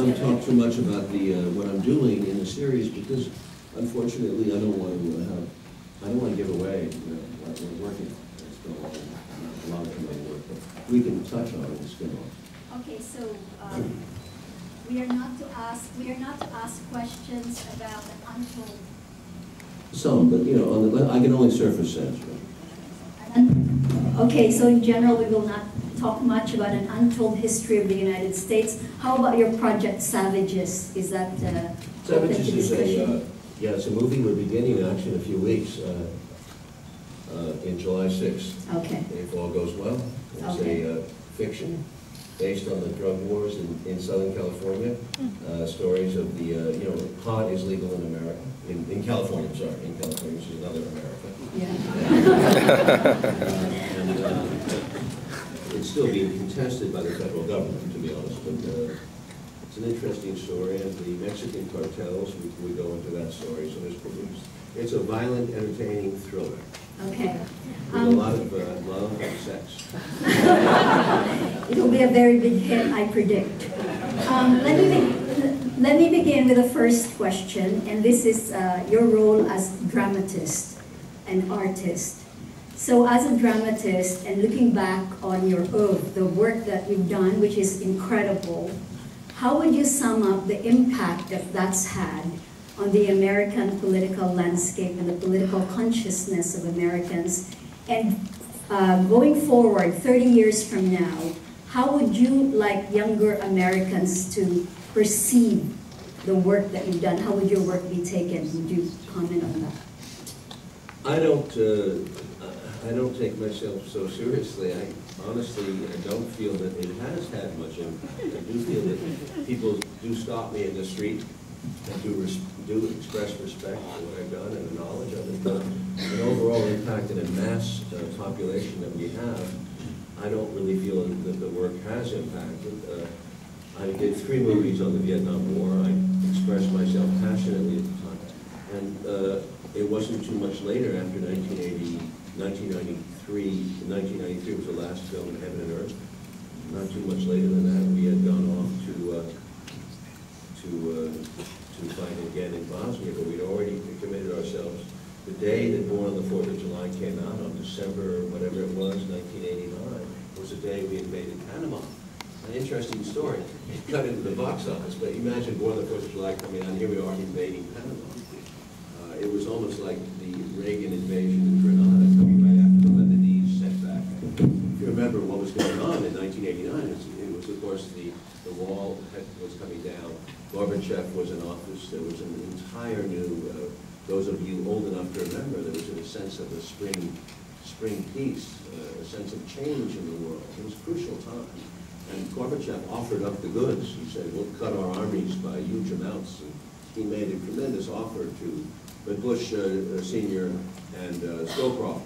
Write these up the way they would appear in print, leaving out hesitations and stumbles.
want to talk too much about the what I'm doing in the series because, unfortunately, I don't want to give away what we're working on. It's been a lot of work, but we can touch on it and spin off. Okay, so we are not to ask questions about the untold. Some, but I can only surface sense. Okay, so in general, we will not talk much about an untold history of the United States. How about your project Savages? Is that Savages is it's a movie we're beginning actually in a few weeks, in July 6th. Okay. If all goes well. It's a fiction based on the drug wars in Southern California. Stories of the, pot is legal in America. In California, I'm sorry, in California, which is another America. Yeah. It's still being contested by the federal government, to be honest, but it's an interesting story, and the Mexican cartels, we go into that story, so it's a violent, entertaining thriller. Okay. With a lot of love and sex. It'll be a very big hit, I predict. Let me begin with the first question, and this is your role as dramatist and artist. So as a dramatist, and looking back on your oeuvre, the work that you've done, which is incredible, how would you sum up the impact that that's had on the American political landscape and the political consciousness of Americans? And going forward, 30 years from now, how would you like younger Americans to perceive the work that you've done? How would your work be taken? Would you comment on that? I don't take myself so seriously. I honestly don't feel that it has had much impact. I do feel that people do stop me in the street and do express respect for what I've done and the knowledge of it. But an overall impact in a mass population that we have, I don't really feel that the work has impacted. I did 3 movies on the Vietnam War. I expressed myself passionately at the time. And it wasn't too much later, after 1993 was the last film, Heaven and Earth. Not too much later than that, we had gone off to fight again in Bosnia, but we'd already committed ourselves. The day that Born on the 4th of July came out, on December, whatever it was, 1989, was the day we invaded Panama. An interesting story. It cut into the box office, but imagine Born on the 4th of July coming out, here we are invading Panama. It was almost like the Reagan invasion in Grenada coming right after the Lebanese setback. If you remember what was going on in 1989, it was of course the wall was coming down. Gorbachev was in office. There was an entire new, those of you old enough to remember, there was a sense of a spring peace, a sense of change in the world. It was a crucial time. And Gorbachev offered up the goods. He said, we'll cut our armies by huge amounts. And he made a tremendous offer to, but Bush Sr. and Brent Scowcroft,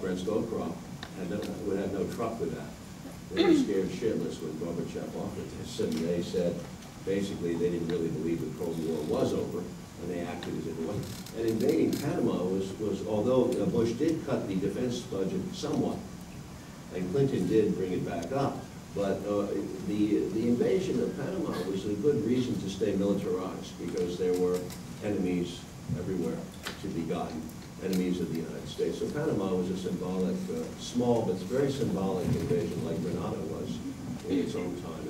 would have no truck with that. They were scared shitless when Gorbachev offered this. And they said, basically, they didn't really believe the Cold War was over, and they acted as if it wasn't. And invading Panama was although Bush did cut the defense budget somewhat, and Clinton did bring it back up, but the invasion of Panama was a good reason to stay militarized, because there were enemies everywhere to be gotten, enemies of the United States. So Panama was a symbolic, small but very symbolic invasion, like Grenada was in its own time.